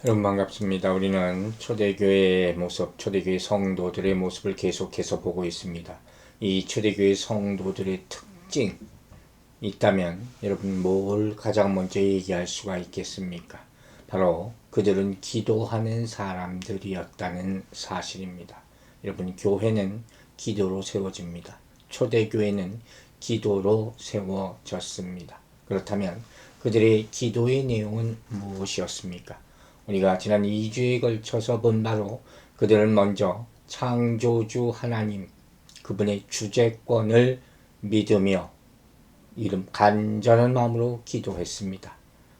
여러분 반갑습니다. 우리는 초대교회의 모습, 초대교회 성도들의 모습을 계속해서 보고 있습니다. 이 초대교회 성도들의 특징이 있다면 여러분 뭘 가장 먼저 얘기할 수가 있겠습니까? 바로 그들은 기도하는 사람들이었다는 사실입니다. 여러분, 교회는 기도로 세워집니다. 초대교회는 기도로 세워졌습니다. 그렇다면 그들의 기도의 내용은 무엇이었습니까? 우리가 지난 2주에 걸쳐서 본 바로 그들은 먼저 창조주 하나님, 그분의 주재권을 믿으며 간절한 마음으로 기도했습니다.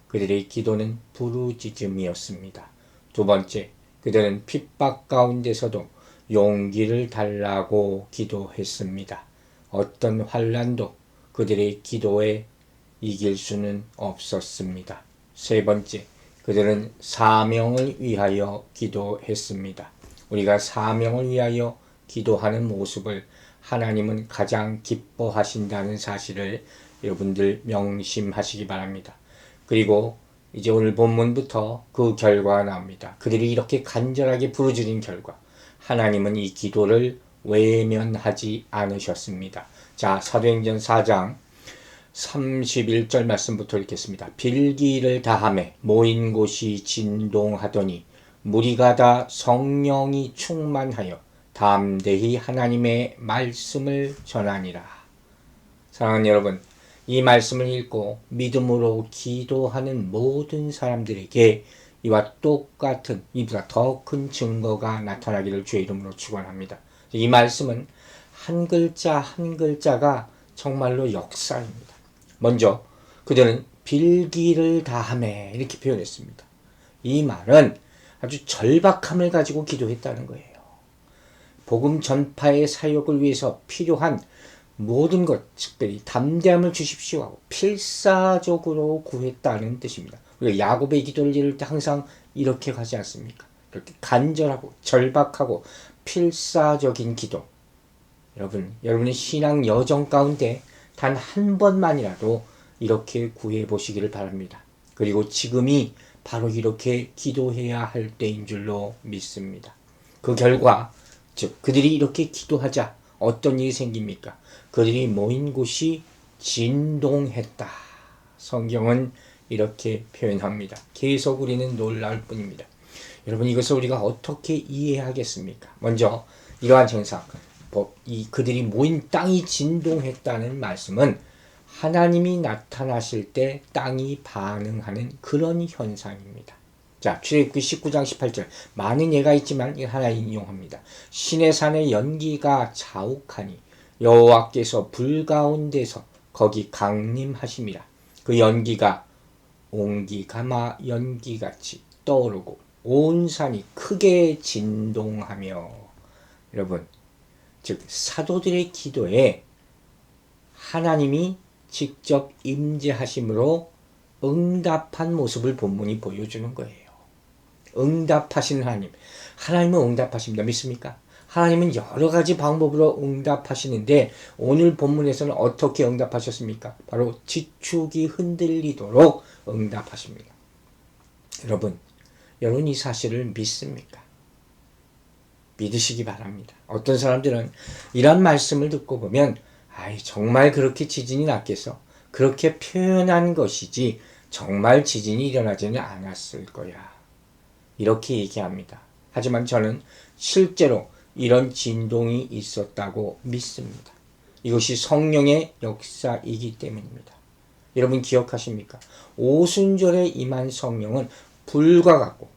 그들의 기도는 부르짖음이었습니다. 두 번째, 그들은 핍박 가운데서도 용기를 달라고 기도했습니다. 어떤 환난도 그들의 기도에 이길 수는 없었습니다. 세 번째, 그들은 사명을 위하여 기도했습니다. 우리가 사명을 위하여 기도하는 모습을 하나님은 가장 기뻐하신다는 사실을 여러분들 명심하시기 바랍니다. 그리고 이제 오늘 본문부터 그 결과가 나옵니다. 그들이 이렇게 간절하게 부르짖은 결과 하나님은 이 기도를 외면하지 않으셨습니다. 자, 사도행전 4장 31절 말씀부터 읽겠습니다. 빌기를 다하매 모인 곳이 진동하더니 무리가 다 성령이 충만하여 담대히 하나님의 말씀을 전하니라. 사랑하는 여러분, 이 말씀을 읽고 믿음으로 기도하는 모든 사람들에게 이와 똑같은, 이보다 더 큰 증거가 나타나기를 주의 이름으로 축원합니다. 이 말씀은 한 글자 한 글자가 정말로 역사입니다. 먼저 그들은 빌기를 다하매 이렇게 표현했습니다. 이 말은 아주 절박함을 가지고 기도했다는 거예요. 복음 전파의 사역을 위해서 필요한 모든 것, 특별히 담대함을 주십시오 하고 필사적으로 구했다는 뜻입니다. 우리가 야곱의 기도를 이룰 때 항상 이렇게 가지 않습니까? 이렇게 간절하고 절박하고 필사적인 기도. 여러분의 신앙 여정 가운데 단 한 번만이라도 이렇게 구해 보시기를 바랍니다. 그리고 지금이 바로 이렇게 기도해야 할 때인 줄로 믿습니다. 그 결과, 즉 그들이 이렇게 기도하자 어떤 일이 생깁니까? 그들이 모인 곳이 진동했다. 성경은 이렇게 표현합니다. 계속 우리는 놀라울 뿐입니다. 여러분, 이것을 우리가 어떻게 이해하겠습니까? 먼저 이러한 현상, 그들이 모인 땅이 진동했다는 말씀은 하나님이 나타나실 때 땅이 반응하는 그런 현상입니다. 자, 출애굽기 19장 18절. 많은 예가 있지만 하나 인용합니다. 시내 산의 연기가 자욱하니 여호와께서 불 가운데서 거기 강림하심이라. 그 연기가 옹기가마 연기같이 떠오르고 온 산이 크게 진동하며. 여러분, 즉 사도들의 기도에 하나님이 직접 임재하심으로 응답한 모습을 본문이 보여주는 거예요. 응답하시는 하나님은 응답하십니다. 믿습니까? 하나님은 여러 가지 방법으로 응답하시는데 오늘 본문에서는 어떻게 응답하셨습니까? 바로 지축이 흔들리도록 응답하십니다. 여러분 이 사실을 믿습니까? 믿으시기 바랍니다. 어떤 사람들은 이런 말씀을 듣고 보면 정말 그렇게 지진이 났겠어? 그렇게 표현한 것이지 정말 지진이 일어나지는 않았을 거야. 이렇게 얘기합니다. 하지만 저는 실제로 이런 진동이 있었다고 믿습니다. 이것이 성령의 역사이기 때문입니다. 여러분 기억하십니까? 오순절에 임한 성령은 불과 같고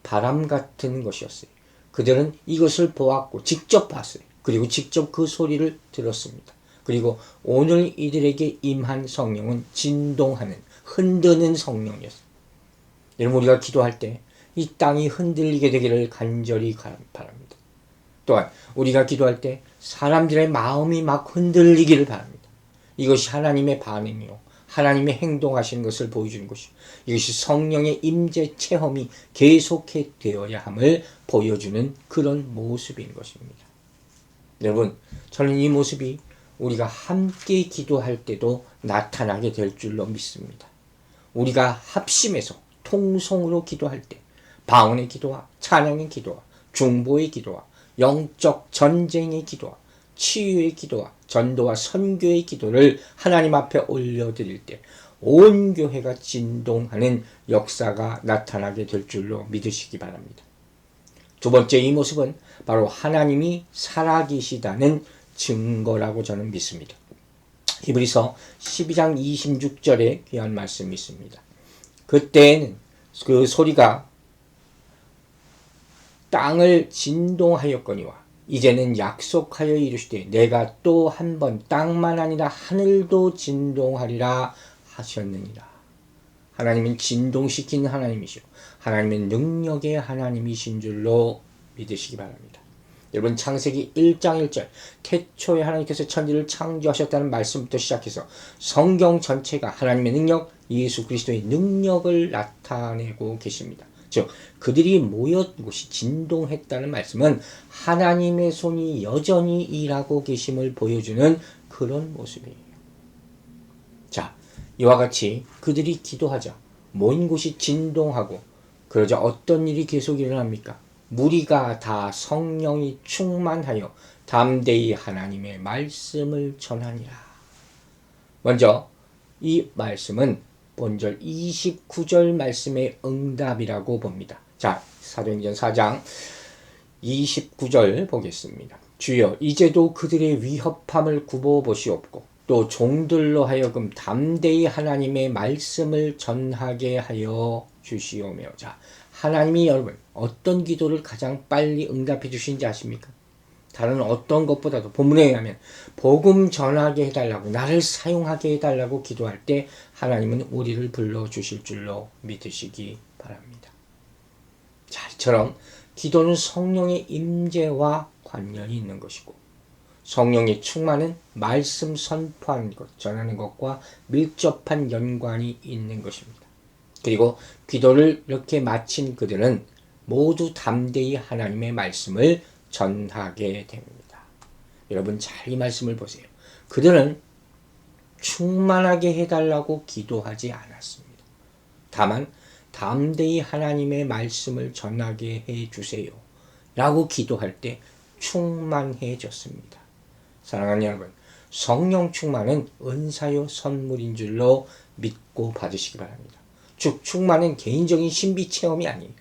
바람 같은 것이었어요. 그들은 이것을 보았고 직접 봤어요. 그리고 직접 그 소리를 들었습니다. 그리고 오늘 이들에게 임한 성령은 진동하는, 흔드는 성령이었어요. 여러분 우리가 기도할 때 이 땅이 흔들리게 되기를 간절히 바랍니다. 또한 우리가 기도할 때 사람들의 마음이 막 흔들리기를 바랍니다. 이것이 하나님의 반응이요, 하나님의 행동하시는 것을 보여주는 것이요, 이것이 성령의 임재 체험이 계속해 되어야 함을 보여주는 그런 모습인 것입니다. 여러분, 저는 이 모습이 우리가 함께 기도할 때도 나타나게 될 줄로 믿습니다. 우리가 합심해서 통성으로 기도할 때 방언의 기도와 찬양의 기도와 중보의 기도와 영적 전쟁의 기도와 치유의 기도와 전도와 선교의 기도를 하나님 앞에 올려드릴 때 온 교회가 진동하는 역사가 나타나게 될 줄로 믿으시기 바랍니다. 두 번째, 이 모습은 바로 하나님이 살아계시다는 증거라고 저는 믿습니다. 히브리서 12장 26절에 귀한 말씀이 있습니다. 그때에는 그 소리가 땅을 진동하였거니와 이제는 약속하여 이르시되 내가 또 한 번 땅만 아니라 하늘도 진동하리라 하셨느니라. 하나님은 진동시키는 하나님이시오. 하나님은 능력의 하나님이신 줄로 믿으시기 바랍니다. 여러분, 창세기 1장 1절 태초에 하나님께서 천지를 창조하셨다는 말씀부터 시작해서 성경 전체가 하나님의 능력, 예수 그리스도의 능력을 나타내고 계십니다. 즉 그들이 모였 곳이 진동했다는 말씀은 하나님의 손이 여전히 일하고 계심을 보여주는 그런 모습이에요. 자, 이와 같이 그들이 기도하자 모인 곳이 진동하고 그러자 어떤 일이 계속 일어납니까? 무리가 다 성령이 충만하여 담대히 하나님의 말씀을 전하니라. 먼저 이 말씀은 본절 29절 말씀의 응답이라고 봅니다. 자, 사도행전 4장 29절 보겠습니다. 주여, 이제도 그들의 위협함을 굽어보시옵고 또 종들로 하여금 담대히 하나님의 말씀을 전하게 하여 주시오며. 자, 하나님이 여러분 어떤 기도를 가장 빨리 응답해 주신지 아십니까? 다른 어떤 것보다도 본문에 의하면 복음 전하게 해달라고, 나를 사용하게 해달라고 기도할 때 하나님은 우리를 불러주실 줄로 믿으시기 바랍니다. 자, 이처럼 기도는 성령의 임재와 관련이 있는 것이고 성령의 충만은 말씀 선포하는 것, 전하는 것과 밀접한 연관이 있는 것입니다. 그리고 기도를 이렇게 마친 그들은 모두 담대히 하나님의 말씀을 전하게 됩니다. 여러분, 잘 이 말씀을 보세요. 그들은 충만하게 해달라고 기도하지 않았습니다. 다만 담대히 하나님의 말씀을 전하게 해주세요 라고 기도할 때 충만해졌습니다. 사랑하는 여러분, 성령 충만은 은사요 선물인 줄로 믿고 받으시기 바랍니다. 즉 충만은 개인적인 신비 체험이 아니에요.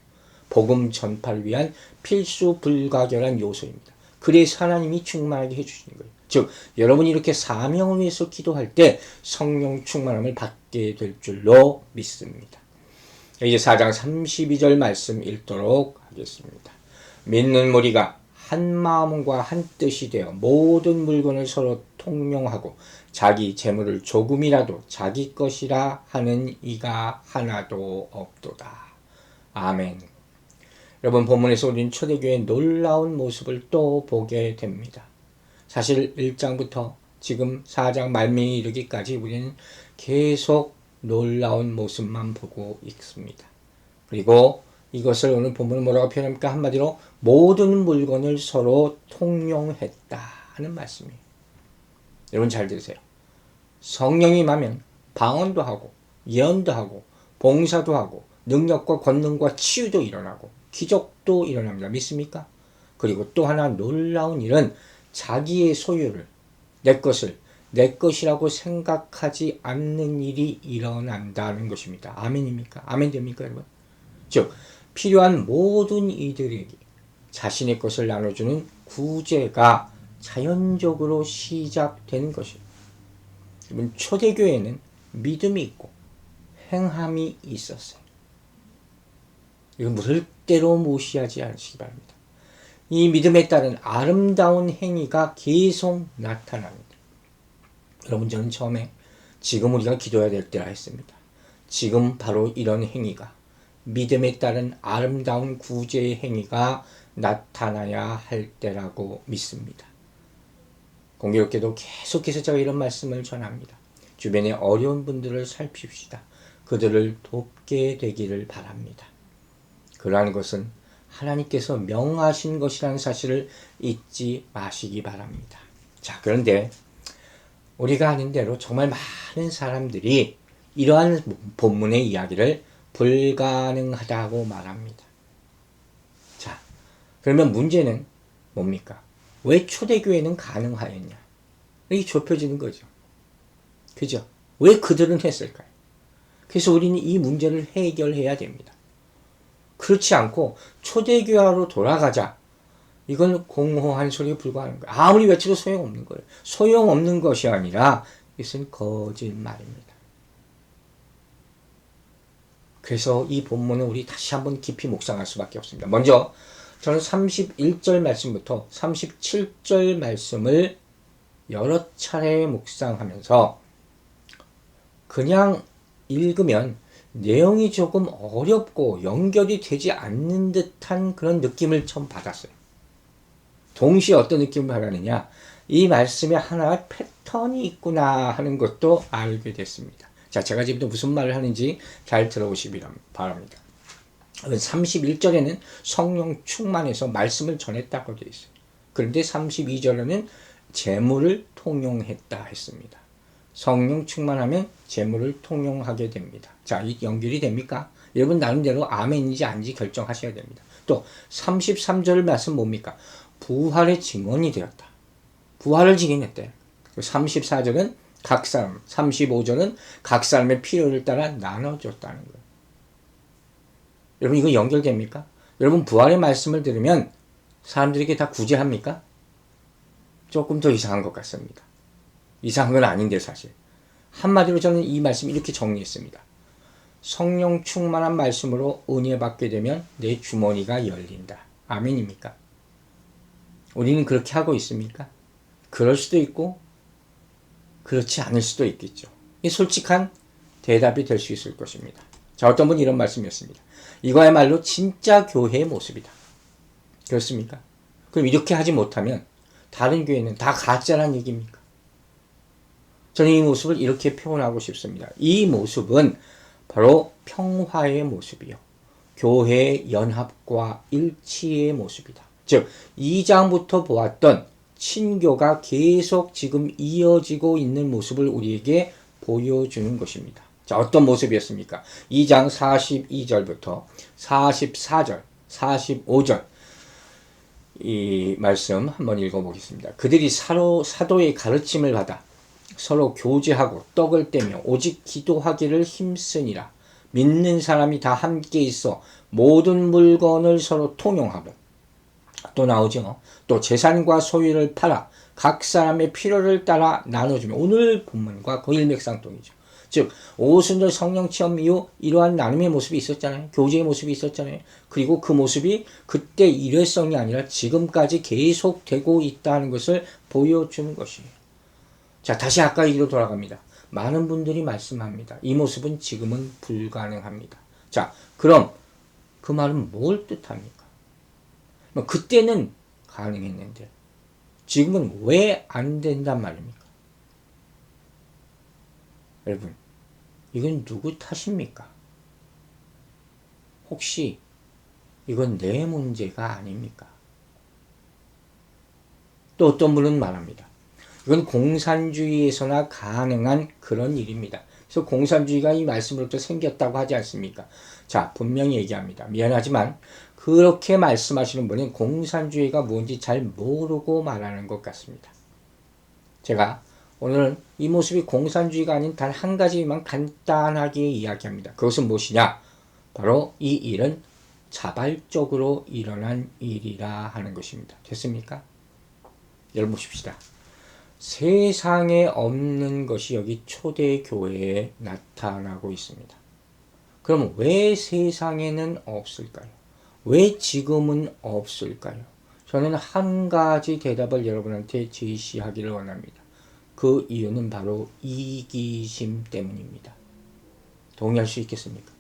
복음 전파를 위한 필수 불가결한 요소입니다. 그래서 하나님이 충만하게 해주시는 거예요. 즉 여러분이 이렇게 사명을 위해서 기도할 때 성령 충만함을 받게 될 줄로 믿습니다. 이제 4장 32절 말씀 읽도록 하겠습니다. 믿는 무리가 한 마음과 한 뜻이 되어 모든 물건을 서로 통용하고 자기 재물을 조금이라도 자기 것이라 하는 이가 하나도 없도다. 아멘. 여러분, 본문에서 우리는 초대교회의 놀라운 모습을 또 보게 됩니다. 사실 1장부터 지금 4장 말미에 이르기까지 우리는 계속 놀라운 모습만 보고 있습니다. 그리고 이것을 오늘 본문은 뭐라고 표현합니까? 한마디로 모든 물건을 서로 통용했다 하는 말씀이에요. 여러분 잘 들으세요. 성령이 임하면 방언도 하고 예언도 하고 봉사도 하고 능력과 권능과 치유도 일어나고 기적도 일어납니다. 믿습니까? 그리고 또 하나 놀라운 일은 자기의 소유를, 내 것을 내 것이라고 생각하지 않는 일이 일어난다는 것입니다. 아멘입니까? 아멘 됩니까, 여러분? 즉 필요한 모든 이들에게 자신의 것을 나눠주는 구제가 자연적으로 시작되는 것입니다. 여러분, 초대교회는 믿음이 있고 행함이 있었어요. 이건 절대로 무시하지 않으시기 바랍니다. 이 믿음에 따른 아름다운 행위가 계속 나타납니다. 여러분, 저는 처음에 지금 우리가 기도해야 될 때라 했습니다. 지금 바로 이런 행위가, 믿음에 따른 아름다운 구제의 행위가 나타나야 할 때라고 믿습니다. 공교롭게도 계속해서 제가 이런 말씀을 전합니다. 주변에 어려운 분들을 살핍시다. 그들을 돕게 되기를 바랍니다. 그러한 것은 하나님께서 명하신 것이라는 사실을 잊지 마시기 바랍니다. 자, 그런데 우리가 아는 대로 정말 많은 사람들이 이러한 본문의 이야기를 불가능하다고 말합니다. 그러면 문제는 뭡니까? 왜 초대교회는 가능하였냐? 이게 좁혀지는 거죠. 그죠? 왜 그들은 했을까요? 그래서 우리는 이 문제를 해결해야 됩니다. 그렇지 않고 초대교회로 돌아가자. 이건 공허한 소리에 불과한 거예요. 아무리 외쳐도 소용없는 거예요. 소용없는 것이 아니라 이것은 거짓말입니다. 그래서 이 본문은 우리 다시 한번 깊이 묵상할 수밖에 없습니다. 먼저 저는 31절 말씀부터 37절 말씀을 여러 차례 묵상하면서 그냥 읽으면 내용이 조금 어렵고 연결이 되지 않는 듯한 그런 느낌을 처음 받았어요. 동시에 어떤 느낌을 받았느냐? 이 말씀에 하나의 패턴이 있구나 하는 것도 알게 됐습니다. 자, 제가 지금 무슨 말을 하는지 잘 들어보시기 바랍니다. 31절에는 성령 충만해서 말씀을 전했다고 되어 있어요. 그런데 32절에는 재물을 통용했다 했습니다. 성령 충만하면 재물을 통용하게 됩니다. 자, 이 연결이 됩니까? 여러분 나름대로 아멘인지 아닌지 결정하셔야 됩니다. 또 33절 말씀 뭡니까? 부활의 증언이 되었다. 부활을 증언했대. 34절은 각 사람, 35절은 각 사람의 필요를 따라 나눠줬다는 거예요. 여러분 이거 연결됩니까? 여러분 부활의 말씀을 들으면 사람들에게 다 구제합니까? 조금 더 이상한 것 같습니다. 이상한 건 아닌데 사실. 한마디로 저는 이 말씀 이렇게 정리했습니다. 성령 충만한 말씀으로 은혜 받게 되면 내 주머니가 열린다. 아멘입니까? 우리는 그렇게 하고 있습니까? 그럴 수도 있고 그렇지 않을 수도 있겠죠. 이 솔직한 대답이 될 수 있을 것입니다. 자, 어떤 분이 이런 말씀이었습니다. 이거야말로 진짜 교회의 모습이다. 그렇습니까? 그럼 이렇게 하지 못하면 다른 교회는 다 가짜란 얘기입니까? 저는 이 모습을 이렇게 표현하고 싶습니다. 이 모습은 바로 평화의 모습이요. 교회의 연합과 일치의 모습이다. 즉 2장부터 보았던 친교가 계속 지금 이어지고 있는 모습을 우리에게 보여주는 것입니다. 자, 어떤 모습이었습니까? 2장 42절부터 44절, 45절 이 말씀 한번 읽어보겠습니다. 그들이 사도의 가르침을 받아 서로 교제하고 떡을 떼며 오직 기도하기를 힘쓰니라. 믿는 사람이 다 함께 있어 모든 물건을 서로 통용하고 또 나오죠. 또 재산과 소유를 팔아 각 사람의 필요를 따라 나눠주며 오늘 본문과 거의 일맥상통이죠. 즉 오순절 성령 체험 이후 이러한 나눔의 모습이 있었잖아요. 교제의 모습이 있었잖아요. 그리고 그 모습이 그때 일회성이 아니라 지금까지 계속되고 있다는 것을 보여주는 것이에요. 자, 다시 아까 얘기로 돌아갑니다. 많은 분들이 말씀합니다. 이 모습은 지금은 불가능합니다. 자, 그럼 그 말은 뭘 뜻합니까? 그때는 가능했는데 지금은 왜 안 된단 말입니까? 여러분, 이건 누구 탓입니까? 혹시 이건 내 문제가 아닙니까? 또 어떤 분은 말합니다. 이건 공산주의에서나 가능한 그런 일입니다. 그래서 공산주의가 이 말씀으로부터 생겼다고 하지 않습니까? 자, 분명히 얘기합니다. 미안하지만 그렇게 말씀하시는 분은 공산주의가 뭔지 잘 모르고 말하는 것 같습니다. 제가 오늘은 이 모습이 공산주의가 아닌 단 한 가지만 간단하게 이야기합니다. 그것은 무엇이냐? 바로 이 일은 자발적으로 일어난 일이라 하는 것입니다. 됐습니까? 여러분 보십시다. 세상에 없는 것이 여기 초대교회에 나타나고 있습니다. 그럼 왜 세상에는 없을까요? 왜 지금은 없을까요? 저는 한 가지 대답을 여러분한테 제시하기를 원합니다. 그 이유는 바로 이기심 때문입니다. 동의할 수 있겠습니까?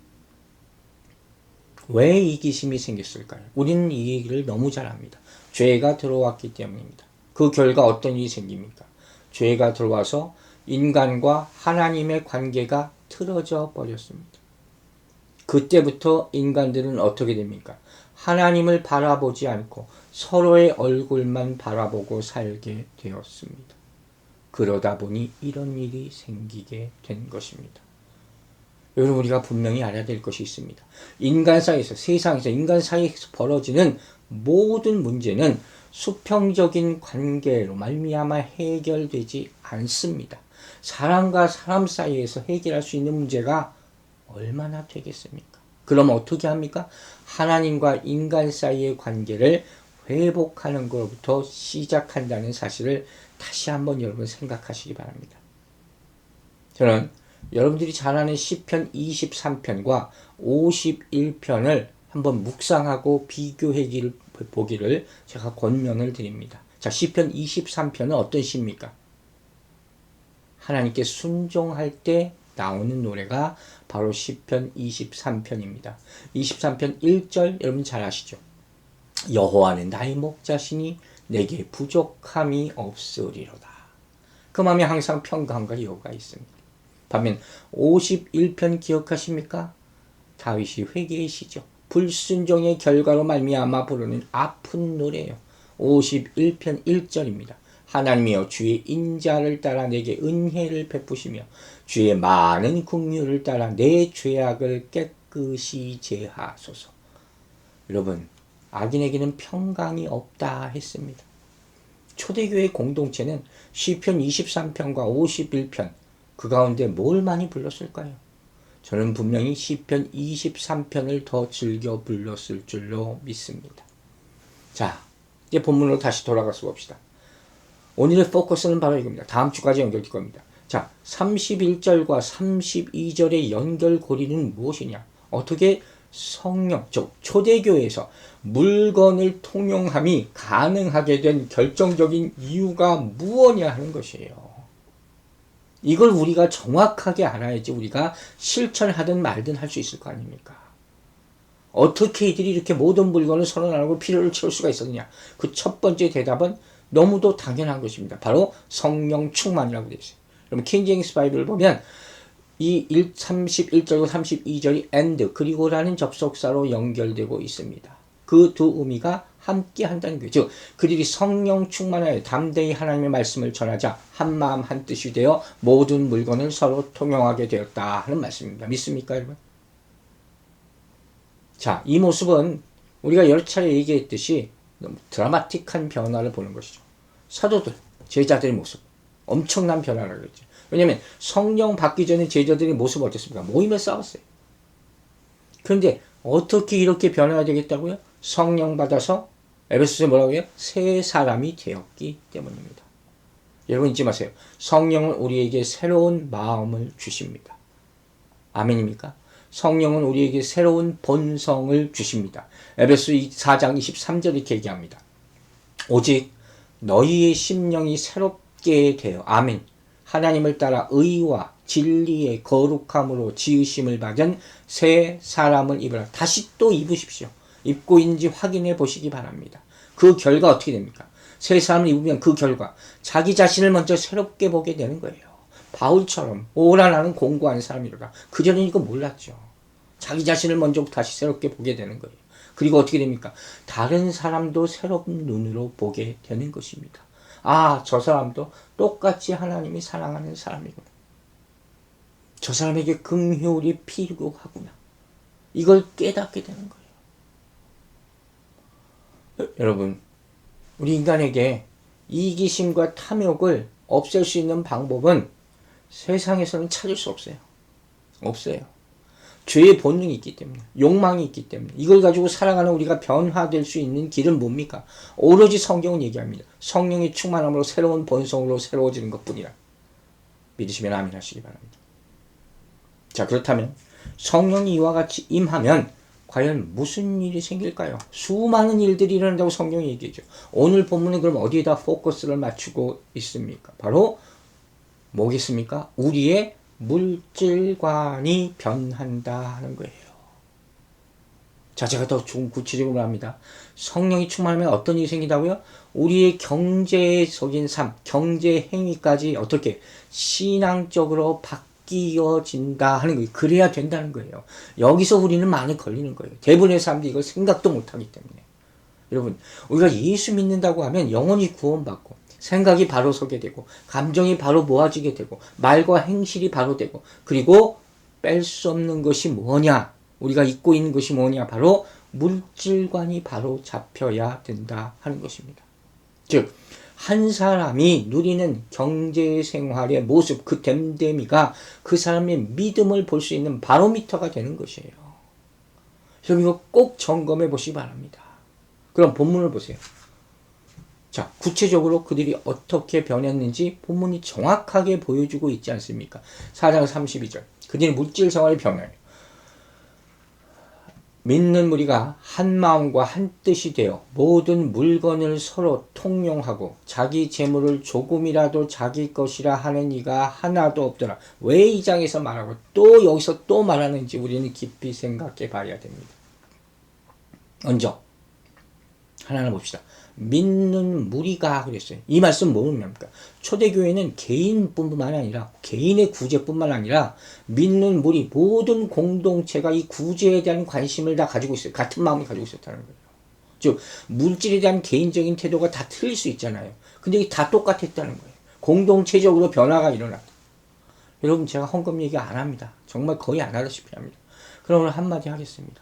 왜 이기심이 생겼을까요? 우리는 이 얘기를 너무 잘 압니다. 죄가 들어왔기 때문입니다. 그 결과 어떤 일이 생깁니까? 죄가 들어와서 인간과 하나님의 관계가 틀어져 버렸습니다. 그때부터 인간들은 어떻게 됩니까? 하나님을 바라보지 않고 서로의 얼굴만 바라보고 살게 되었습니다. 그러다 보니 이런 일이 생기게 된 것입니다. 여러분 우리가 분명히 알아야 될 것이 있습니다. 인간 사이에서 세상에서 인간 사이에서 벌어지는 모든 문제는 수평적인 관계로 말미암아 해결되지 않습니다. 사람과 사람 사이에서 해결할 수 있는 문제가 얼마나 되겠습니까? 그럼 어떻게 합니까? 하나님과 인간 사이의 관계를 회복하는 것부터 시작한다는 사실을 다시 한번 여러분 생각하시기 바랍니다. 저는 여러분들이 잘 아는 시편 23편과 51편을 한번 묵상하고 비교해 보기를 제가 권면을 드립니다. 자, 시편 23편은 어떤 시입니까? 하나님께 순종할 때 나오는 노래가 바로 시편 23편입니다. 23편 1절 여러분 잘 아시죠? 여호와는 나의 목자시니 내게 부족함이 없으리로다. 그 마음에 항상 평강과 여호가 있습니다. 반면 51편 기억하십니까? 다윗이 회개의 시죠. 불순종의 결과로 말미암아 부르는 아픈 노래예요. 51편 1절입니다. 하나님이여 주의 인자를 따라 내게 은혜를 베푸시며 주의 많은 긍휼을 따라 내 죄악을 깨끗이 제하소서. 여러분, 악인에게는 평강이 없다 했습니다. 초대교회 공동체는 시편 23편과 51편 그 가운데 뭘 많이 불렀을까요? 저는 분명히 시편 23편을 더 즐겨 불렀을 줄로 믿습니다. 자, 이제 본문으로 다시 돌아가서 봅시다. 오늘의 포커스는 바로 이겁니다. 다음 주까지 연결될 겁니다. 자, 31절과 32절의 연결고리는 무엇이냐? 어떻게 성령, 즉 초대교회에서 물건을 통용함이 가능하게 된 결정적인 이유가 무엇이냐 하는 것이에요. 이걸 우리가 정확하게 알아야지 우리가 실천하든 말든 할 수 있을 거 아닙니까? 어떻게 이들이 이렇게 모든 물건을 선언하고 필요를 채울 수가 있었느냐? 그 첫 번째 대답은 너무도 당연한 것입니다. 바로 성령 충만이라고 되어 있어요. 그럼 킹제임스 바이블을 보면 이 31절과 32절이 and 그리고라는 접속사로 연결되고 있습니다. 그 두 의미가 함께 한다는 거죠. 즉 그들이 성령 충만하여 담대히 하나님의 말씀을 전하자 한마음 한뜻이 되어 모든 물건을 서로 통용하게 되었다 하는 말씀입니다. 믿습니까 여러분? 자, 이 모습은 우리가 여러 차례 얘기했듯이 너무 드라마틱한 변화를 보는 것이죠. 사도들, 제자들의 모습 엄청난 변화를 그랬죠. 왜냐하면 성령 받기 전에 제자들의 모습은 어땠습니까? 모임에 싸웠어요. 그런데 어떻게 이렇게 변화가 되겠다고요? 성령 받아서 에베소서에 뭐라고 해요? 새 사람이 되었기 때문입니다. 여러분 잊지 마세요. 성령은 우리에게 새로운 마음을 주십니다. 아멘입니까? 성령은 우리에게 새로운 본성을 주십니다. 에베소 4장 23절 이렇게 얘기합니다. 오직 너희의 심령이 새롭게 되어 아멘. 하나님을 따라 의와 진리의 거룩함으로 지으심을 받은 새 사람을 입으라. 다시 또 입으십시오. 입고 있는지 확인해 보시기 바랍니다. 그 결과 어떻게 됩니까? 새 사람을 입으면 그 결과 자기 자신을 먼저 새롭게 보게 되는 거예요. 바울처럼 오라 나는 공고한 사람이로라. 그전에는 이거 몰랐죠. 자기 자신을 먼저 다시 새롭게 보게 되는 거예요. 그리고 어떻게 됩니까? 다른 사람도 새로운 눈으로 보게 되는 것입니다. 아, 저 사람도 똑같이 하나님이 사랑하는 사람이구나. 저 사람에게 긍휼이 필요하구나. 이걸 깨닫게 되는 거예요. 여러분, 우리 인간에게 이기심과 탐욕을 없앨 수 있는 방법은 세상에서는 찾을 수 없어요. 없어요. 죄의 본능이 있기 때문에, 욕망이 있기 때문에 이걸 가지고 살아가는 우리가 변화될 수 있는 길은 뭡니까? 오로지 성경은 얘기합니다. 성령이 충만함으로 새로운 본성으로 새로워지는 것뿐이라. 믿으시면 아멘 하시기 바랍니다. 자, 그렇다면 성령이 이와 같이 임하면 과연 무슨 일이 생길까요? 수많은 일들이 일어난다고 성경이 얘기하죠. 오늘 본문은 그럼 어디에다 포커스를 맞추고 있습니까? 바로 뭐겠습니까? 우리의 물질관이 변한다 하는 거예요. 자, 제가 더 구체적으로 합니다. 성령이 충만하면 어떤 일이 생긴다고요? 우리의 경제적인 삶, 경제 행위까지 어떻게 신앙적으로 바뀌어진다 하는 거예요. 그래야 된다는 거예요. 여기서 우리는 많이 걸리는 거예요. 대부분의 사람들이 이걸 생각도 못하기 때문에. 여러분, 우리가 예수 믿는다고 하면 영원히 구원받고 생각이 바로 서게 되고 감정이 바로 모아지게 되고 말과 행실이 바로 되고 그리고 뺄 수 없는 것이 뭐냐? 우리가 잊고 있는 것이 뭐냐? 바로 물질관이 바로 잡혀야 된다 하는 것입니다. 즉, 한 사람이 누리는 경제생활의 모습, 그 됨됨이가 그 사람의 믿음을 볼 수 있는 바로미터가 되는 것이에요. 그래서 이거 꼭 점검해 보시기 바랍니다. 그럼 본문을 보세요. 자, 구체적으로 그들이 어떻게 변했는지 본문이 정확하게 보여주고 있지 않습니까? 4장 32절. 그들이 물질 생활의 변화예요. 믿는 무리가 한 마음과 한 뜻이 되어 모든 물건을 서로 통용하고 자기 재물을 조금이라도 자기 것이라 하는 이가 하나도 없더라. 왜 이 장에서 말하고 또 여기서 또 말하는지 우리는 깊이 생각해 봐야 됩니다. 먼저 하나는 봅시다. 믿는 무리가 그랬어요. 이 말씀 뭐냐니까 초대교회는 개인뿐만 아니라 개인의 구제뿐만 아니라 믿는 무리 모든 공동체가 이 구제에 대한 관심을 다 가지고 있어요. 같은 마음을 가지고 있었다는 거예요. 즉 물질에 대한 개인적인 태도가 다 틀릴 수 있잖아요. 근데 이게 다 똑같았다는 거예요. 공동체적으로 변화가 일어났다. 여러분 제가 헌금 얘기 안 합니다. 정말 거의 안 하다시피 합니다. 그럼 오늘 한마디 하겠습니다.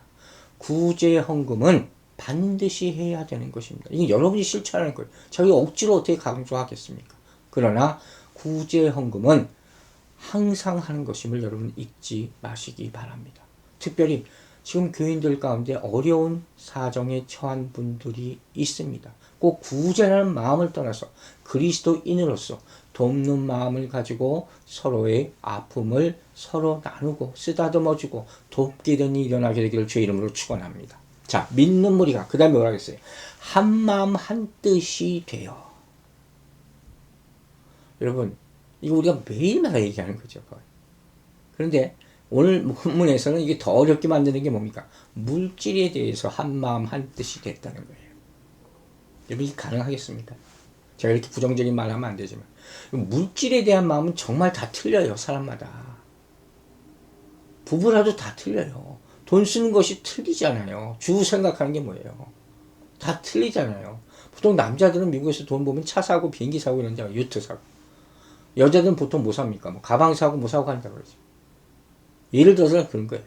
구제 헌금은 반드시 해야 되는 것입니다. 이게 여러분이 실천하는 거예요. 저희가 억지로 어떻게 강조하겠습니까? 그러나 구제 헌금은 항상 하는 것임을 여러분 잊지 마시기 바랍니다. 특별히 지금 교인들 가운데 어려운 사정에 처한 분들이 있습니다. 꼭 구제라는 마음을 떠나서 그리스도인으로서 돕는 마음을 가지고 서로의 아픔을 서로 나누고 쓰다듬어주고 돕게 되는 일이 일어나게 되기를 주의 이름으로 축원합니다. 자, 믿는 무리가 그 다음에 뭐라 그랬어요? 한 마음 한 뜻이 되어. 여러분 이거 우리가 매일마다 얘기하는 거죠. 그런데 오늘 본문에서는 이게 더 어렵게 만드는 게 뭡니까? 물질에 대해서 한 마음 한 뜻이 됐다는 거예요. 여러분 이게 가능하겠습니까? 제가 이렇게 부정적인 말 하면 안 되지만 물질에 대한 마음은 정말 다 틀려요. 사람마다. 부부라도 다 틀려요. 돈 쓰는 것이 틀리잖아요. 주 생각하는 게 뭐예요? 다 틀리잖아요. 보통 남자들은 미국에서 돈 보면 차 사고 비행기 사고 이런데 유트 사고. 여자들은 보통 뭐 삽니까? 뭐 가방 사고 뭐 사고 한다고 그러죠. 예를 들어서 그런 거예요.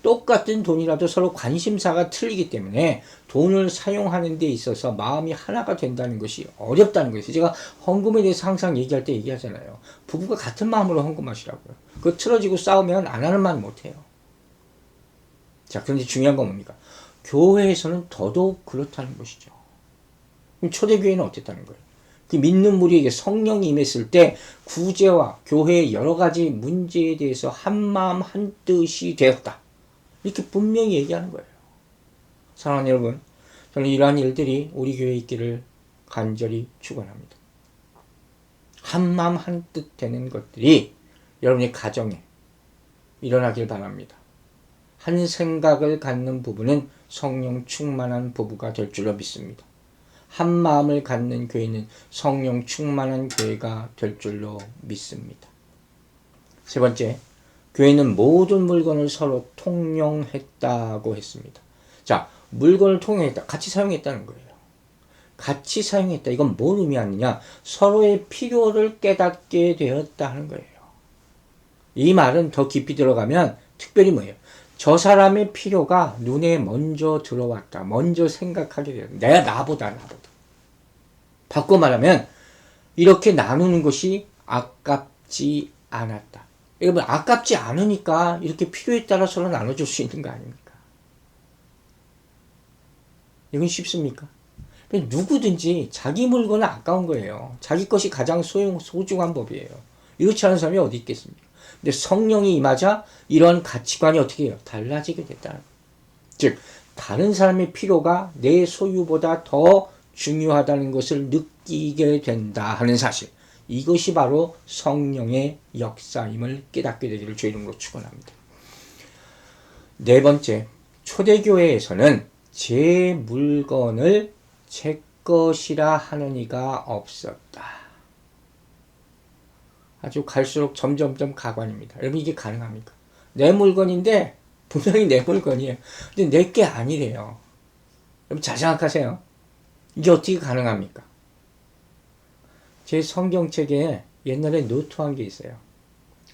똑같은 돈이라도 서로 관심사가 틀리기 때문에 돈을 사용하는 데 있어서 마음이 하나가 된다는 것이 어렵다는 거예요. 제가 헌금에 대해서 항상 얘기할 때 얘기하잖아요. 부부가 같은 마음으로 헌금하시라고요. 그거 틀어지고 싸우면 안 하는 말 못해요. 자, 그런데 중요한 건 뭡니까? 교회에서는 더더욱 그렇다는 것이죠. 그럼 초대교회는 어땠다는 거예요? 그 믿는 무리에게 성령이 임했을 때 구제와 교회의 여러 가지 문제에 대해서 한마음 한뜻이 되었다. 이렇게 분명히 얘기하는 거예요. 사랑하는 여러분, 저는 이러한 일들이 우리 교회에 있기를 간절히 축원합니다. 한마음 한뜻 되는 것들이 여러분의 가정에 일어나길 바랍니다. 한 생각을 갖는 부부는 성령 충만한 부부가 될 줄로 믿습니다. 한 마음을 갖는 교회는 성령 충만한 교회가 될 줄로 믿습니다. 세 번째, 교회는 모든 물건을 서로 통용했다고 했습니다. 자, 물건을 통용했다. 같이 사용했다는 거예요. 같이 사용했다. 이건 뭘 의미하느냐? 서로의 필요를 깨닫게 되었다 하는 거예요. 이 말은 더 깊이 들어가면 특별히 뭐예요? 저 사람의 필요가 눈에 먼저 들어왔다. 먼저 생각하게 돼요. 내가 나보다. 바꿔 말하면 이렇게 나누는 것이 아깝지 않았다. 여러분 아깝지 않으니까 이렇게 필요에 따라 서로 나눠줄 수 있는 거 아닙니까? 이건 쉽습니까? 누구든지 자기 물건은 아까운 거예요. 자기 것이 가장 소중한 법이에요. 이렇지 않은 사람이 어디 있겠습니까? 근데 성령이 임하자 이런 가치관이 어떻게 해요? 달라지게 됐다는 거예요. 즉 다른 사람의 필요가 내 소유보다 더 중요하다는 것을 느끼게 된다 하는 사실. 이것이 바로 성령의 역사임을 깨닫게 되기를 주의 이름으로 축원합니다. 네 번째, 초대교회에서는 제 물건을 제 것이라 하는 이가 없었다. 아주 갈수록 점점점 가관입니다. 여러분 이게 가능합니까? 내 물건인데 분명히 내 물건이에요. 근데 내 게 아니래요. 여러분 잘 생각하세요. 이게 어떻게 가능합니까? 제 성경책에 옛날에 노트한 게 있어요.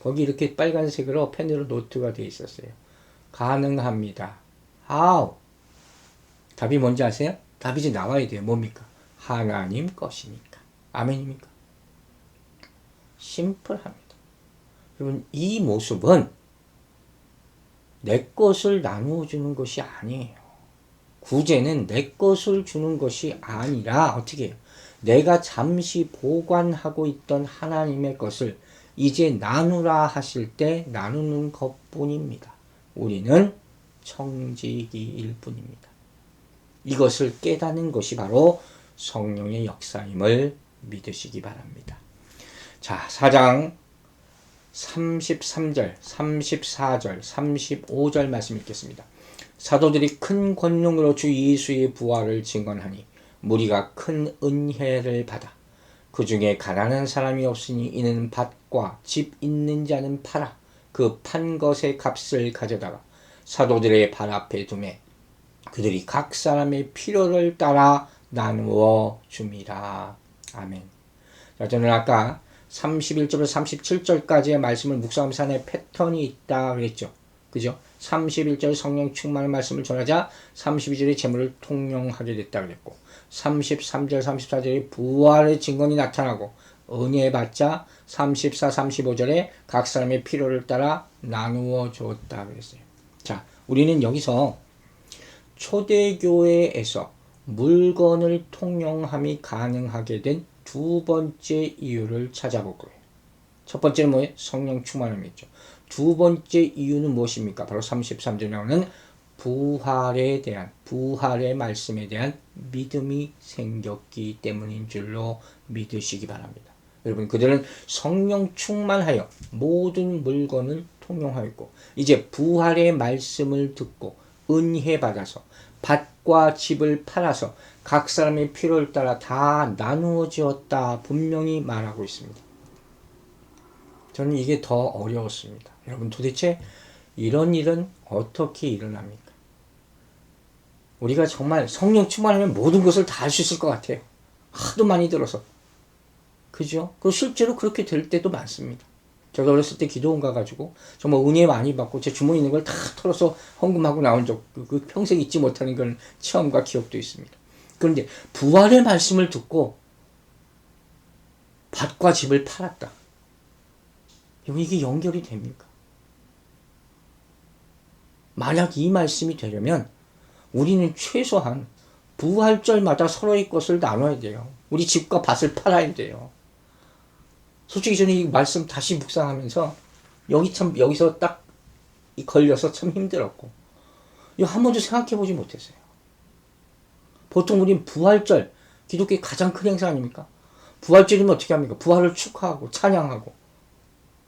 거기 이렇게 빨간색으로 펜으로 노트가 되어 있었어요. 가능합니다. How? 답이 뭔지 아세요? 답이 이제 나와야 돼요. 뭡니까? 하나님 것이니까. 아멘입니까? 심플합니다. 여러분, 이 모습은 내 것을 나누어 주는 것이 아니에요. 구제는 내 것을 주는 것이 아니라 어떻게 해요? 내가 잠시 보관하고 있던 하나님의 것을 이제 나누라 하실 때 나누는 것뿐입니다. 우리는 청지기일 뿐입니다. 이것을 깨닫는 것이 바로 성령의 역사임을 믿으시기 바랍니다. 자, 4장 33절, 34절, 35절 말씀 읽겠습니다. 사도들이 큰 권능으로 주 예수의 부활을 증언하니 무리가 큰 은혜를 받아 그 중에 가난한 사람이 없으니 이는 밭과 집 있는 자는 팔아 그 판 것의 값을 가져다가 사도들의 발 앞에 두매 그들이 각 사람의 필요를 따라 나누어 줌이라. 아멘. 자, 저는 아까 31절부터 37절까지의 말씀을 묵상하면서 하나의 패턴이 있다 그랬죠. 그죠? 31절 성령 충만한 말씀을 전하자 32절의 재물을 통용하게 됐다 그랬고 33절 34절에 부활의 증언이 나타나고 은혜 받자 34 35절에 각 사람의 필요를 따라 나누어 줬다 그랬어요. 자, 우리는 여기서 초대교회에서 물건을 통용함이 가능하게 된 두 번째 이유를 찾아볼 거예요. 첫 번째는 뭐예요? 성령 충만함이었죠. 두 번째 이유는 무엇입니까? 바로 33절에 나오는 부활에 대한, 부활의 말씀에 대한 믿음이 생겼기 때문인 줄로 믿으시기 바랍니다. 여러분, 그들은 성령 충만하여 모든 물건을 통용하였고 이제 부활의 말씀을 듣고 은혜 받아서 밭과 집을 팔아서 각 사람의 필요를 따라 다 나누어 주었다 분명히 말하고 있습니다. 저는 이게 더 어려웠습니다. 여러분, 도대체 이런 일은 어떻게 일어납니까? 우리가 정말 성령 충만하면 모든 것을 다 할 수 있을 것 같아요. 하도 많이 들어서. 그죠? 그리고 실제로 그렇게 될 때도 많습니다. 제가 어렸을 때 기도원 가가지고 정말 은혜 많이 받고 제 주머니 있는 걸 다 털어서 헌금하고 나온 적, 그 평생 잊지 못하는 그런 체험과 기억도 있습니다. 그런데 부활의 말씀을 듣고 밭과 집을 팔았다. 이게 연결이 됩니까? 만약 이 말씀이 되려면 우리는 최소한 부활절마다 서로의 것을 나눠야 돼요. 우리 집과 밭을 팔아야 돼요. 솔직히 저는 이 말씀 다시 묵상하면서 여기서 딱 걸려서 참 힘들었고 이거 한 번도 생각해 보지 못했어요. 보통 우린 부활절, 기독교의 가장 큰 행사 아닙니까? 부활절이면 어떻게 합니까? 부활을 축하하고 찬양하고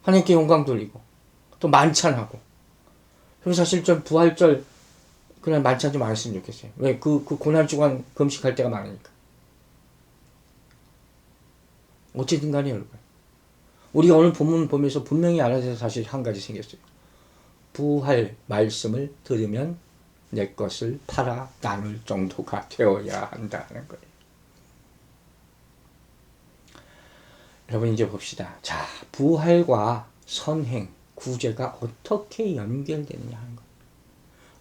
하나님께 영광 돌리고 또 만찬하고. 그래서 사실 좀 부활절 그날 만찬 좀 안 했으면 좋겠어요. 왜? 그 고난 주간 금식할 때가 많으니까. 어쨌든 간에 여러분, 우리가 오늘 본문 보면서 분명히 알아야 될 사실 한 가지 생겼어요. 부활 말씀을 들으면 내 것을 팔아 나눌 정도가 되어야 한다는 거예요. 여러분, 이제 봅시다. 자, 부활과 선행, 구제가 어떻게 연결되느냐 하는 거예요.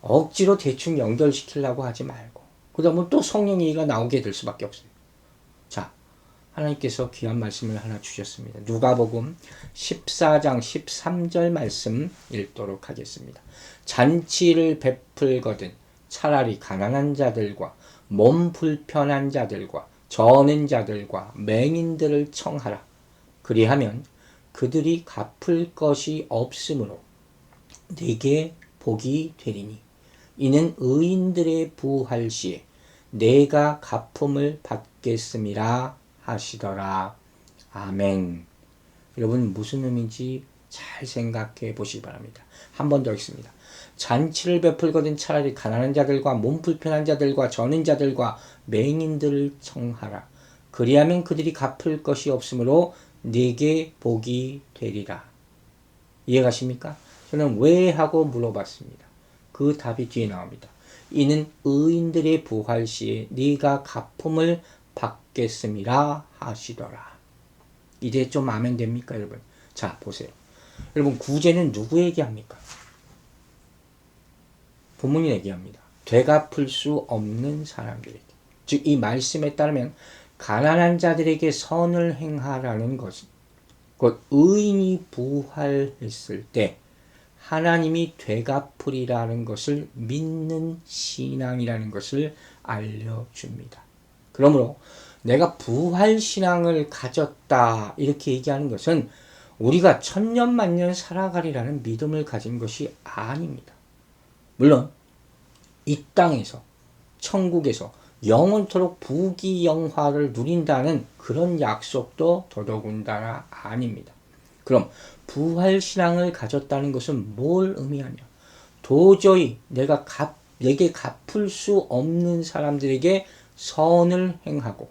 억지로 대충 연결시키려고 하지 말고 그 다음은 또 성령 얘기가 나오게 될 수밖에 없어요. 자, 하나님께서 귀한 말씀을 하나 주셨습니다. 누가복음 14장 13절 말씀 읽도록 하겠습니다. 잔치를 베풀거든 차라리 가난한 자들과 몸 불편한 자들과 저는 자들과 맹인들을 청하라. 그리하면 그들이 갚을 것이 없으므로 네게 복이 되리니 이는 의인들의 부활 시에 내가 갚음을 받겠음이라 하시더라. 아멘. 여러분, 무슨 의미인지 잘 생각해 보시기 바랍니다. 한 번 더 읽습니다. 잔치를 베풀거든 차라리 가난한 자들과 몸 불편한 자들과 저는 자들과 맹인들을 청하라. 그리하면 그들이 갚을 것이 없으므로 네게 복이 되리라. 이해가십니까? 저는 왜 하고 물어봤습니다. 그 답이 뒤에 나옵니다. 이는 의인들의 부활 시에 네가 갚음을 받겠음이라 하시더라. 이제 좀 아멘 됩니까, 여러분? 자, 보세요. 여러분, 구제는 누구에게 합니까? 부모님 얘기합니다. 되갚을 수 없는 사람들에게, 즉 이 말씀에 따르면 가난한 자들에게 선을 행하라는 것은 곧 의인이 부활했을 때 하나님이 되갚으리라는 것을 믿는 신앙이라는 것을 알려줍니다. 그러므로 내가 부활신앙을 가졌다 이렇게 얘기하는 것은 우리가 천년만년 살아가리라는 믿음을 가진 것이 아닙니다. 물론 이 땅에서 천국에서 영원토록 부귀영화를 누린다는 그런 약속도 더더군다나 아닙니다. 그럼 부활신앙을 가졌다는 것은 뭘 의미하냐? 도저히 내게 갚을 수 없는 사람들에게 선을 행하고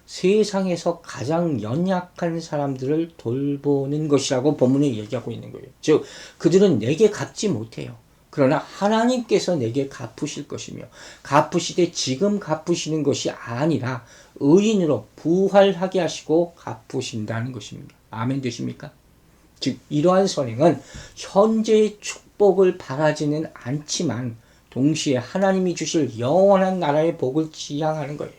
세상에서 가장 연약한 사람들을 돌보는 것이라고 본문에 얘기하고 있는 거예요. 즉 그들은 내게 갚지 못해요. 그러나 하나님께서 내게 갚으실 것이며 갚으시되 지금 갚으시는 것이 아니라 의인으로 부활하게 하시고 갚으신다는 것입니다. 아멘 되십니까? 즉 이러한 선행은 현재의 축복을 바라지는 않지만 동시에 하나님이 주실 영원한 나라의 복을 지향하는 거예요.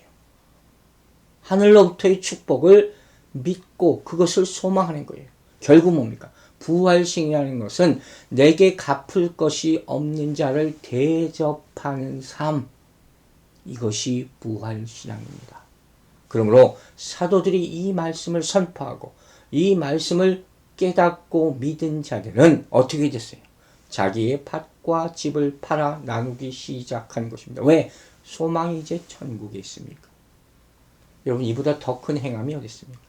하늘로부터의 축복을 믿고 그것을 소망하는 거예요. 결국 뭡니까? 부활신이라는 것은 내게 갚을 것이 없는 자를 대접하는 삶, 이것이 부활신앙입니다. 그러므로 사도들이 이 말씀을 선포하고 이 말씀을 깨닫고 믿은 자들은 어떻게 됐어요? 자기의 밭과 집을 팔아 나누기 시작한 것입니다. 왜? 소망이 이제 천국에 있습니까? 여러분 이보다 더 큰 행함이 어디 있습니까?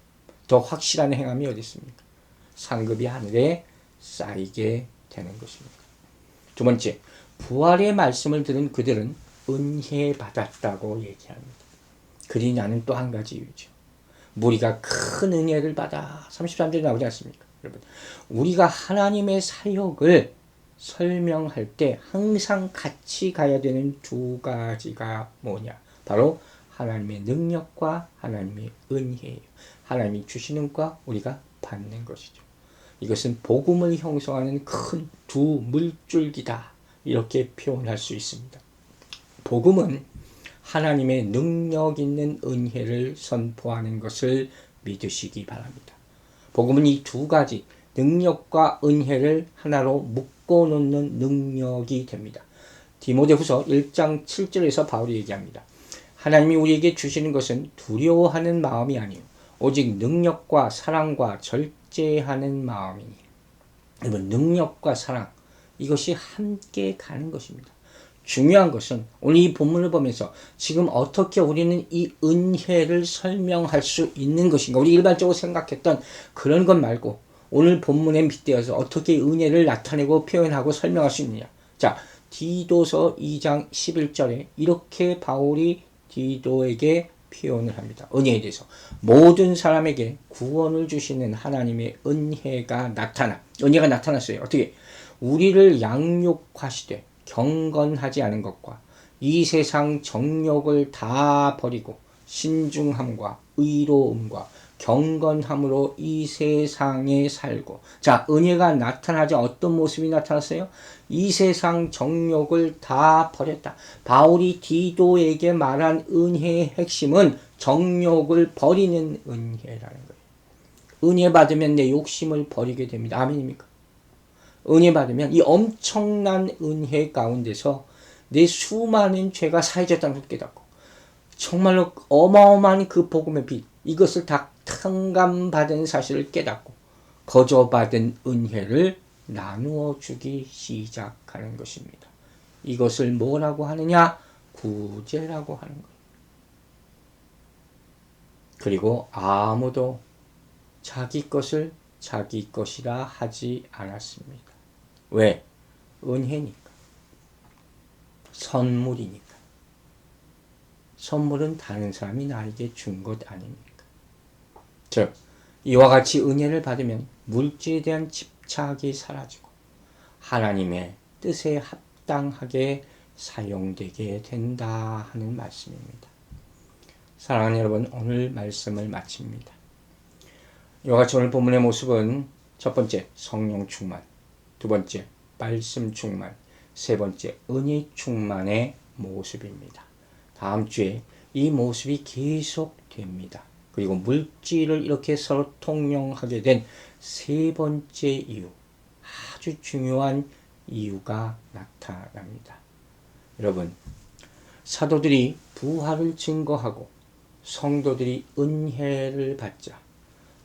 더 확실한 행함이 어디 있습니까? 상급이 하늘에 쌓이게 되는 것입니다. 두 번째, 부활의 말씀을 들은 그들은 은혜 받았다고 얘기합니다. 그러니 나는 또 한 가지 이유죠. 우리가 큰 은혜를 받아 33절에 나오지 않습니까? 여러분, 우리가 하나님의 사역을 설명할 때 항상 같이 가야 되는 두 가지가 뭐냐? 바로 하나님의 능력과 하나님의 은혜예요. 하나님이 주시는 과 우리가 받는 것이죠. 이것은 복음을 형성하는 큰 두 물줄기다 이렇게 표현할 수 있습니다. 복음은 하나님의 능력 있는 은혜를 선포하는 것을 믿으시기 바랍니다. 복음은 이 두 가지 능력과 은혜를 하나로 묶어놓는 능력이 됩니다. 디모데후서 1장 7절에서 바울이 얘기합니다. 하나님이 우리에게 주시는 것은 두려워하는 마음이 아니요 오직 능력과 사랑과 절제하는 마음이니. 여러분 능력과 사랑 이것이 함께 가는 것입니다. 중요한 것은 오늘 이 본문을 보면서 지금 어떻게 우리는 이 은혜를 설명할 수 있는 것인가, 우리 일반적으로 생각했던 그런 것 말고 오늘 본문에 빗대어서 어떻게 은혜를 나타내고 표현하고 설명할 수 있느냐. 자, 디도서 2장 11절에 이렇게 바울이 디도에게 표현을 합니다. 은혜에 대해서 모든 사람에게 구원을 주시는 하나님의 은혜가 나타났어요. 어떻게? 우리를 양육하시되 경건하지 않은 것과 이 세상 정욕을 다 버리고 신중함과 의로움과 경건함으로 이 세상에 살고. 자, 은혜가 나타나자 어떤 모습이 나타났어요? 이 세상 정욕을 다 버렸다. 바울이 디도에게 말한 은혜의 핵심은 정욕을 버리는 은혜라는 거예요. 은혜 받으면 내 욕심을 버리게 됩니다. 아멘입니까? 은혜 받으면 이 엄청난 은혜 가운데서 내 수많은 죄가 사해졌다는 걸 깨닫고 정말로 어마어마한 그 복음의 빛, 이것을 다 탕감받은 사실을 깨닫고 거저받은 은혜를 나누어 주기 시작하는 것입니다. 이것을 뭐라고 하느냐? 구제라고 하는 거예요. 그리고 아무도 자기 것을 자기 것이라 하지 않았습니다. 왜? 은혜니까. 선물이니까. 선물은 다른 사람이 나에게 준 것 아닙니까? 즉, 이와 같이 은혜를 받으면 물질에 대한 집착이 사라지고 하나님의 뜻에 합당하게 사용되게 된다 하는 말씀입니다. 사랑하는 여러분, 오늘 말씀을 마칩니다. 이와 같이 오늘 본문의 모습은 첫 번째 성령 충만, 두 번째 말씀 충만, 세 번째 은혜 충만의 모습입니다. 다음 주에 이 모습이 계속됩니다. 그리고 물질을 이렇게 서로 통용하게 된 세 번째 이유, 아주 중요한 이유가 나타납니다. 여러분, 사도들이 부활을 증거하고 성도들이 은혜를 받자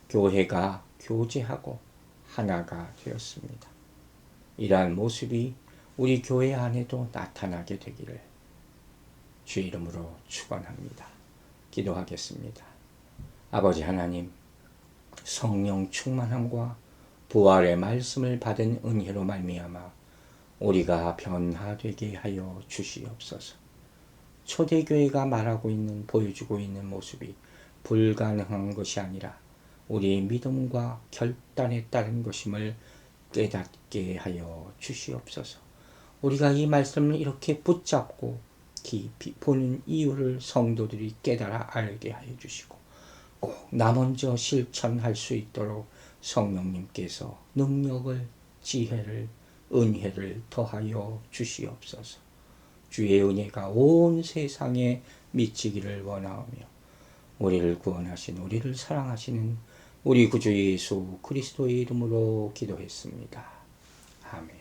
교회가 교제하고 하나가 되었습니다. 이러한 모습이 우리 교회 안에도 나타나게 되기를 주의 이름으로 축원합니다. 기도하겠습니다. 아버지 하나님, 성령 충만함과 부활의 말씀을 받은 은혜로 말미암아 우리가 변화되게 하여 주시옵소서. 초대교회가 말하고 있는, 보여주고 있는 모습이 불가능한 것이 아니라 우리의 믿음과 결단에 따른 것임을 깨닫게 하여 주시옵소서. 우리가 이 말씀을 이렇게 붙잡고 깊이 보는 이유를 성도들이 깨달아 알게 하여 주시고 꼭 나 먼저 실천할 수 있도록 성령님께서 능력을, 지혜를, 은혜를 더하여 주시옵소서. 주의 은혜가 온 세상에 미치기를 원하오며 우리를 구원하신, 우리를 사랑하시는 우리 구주 예수 그리스도의 이름으로 기도했습니다. 아멘.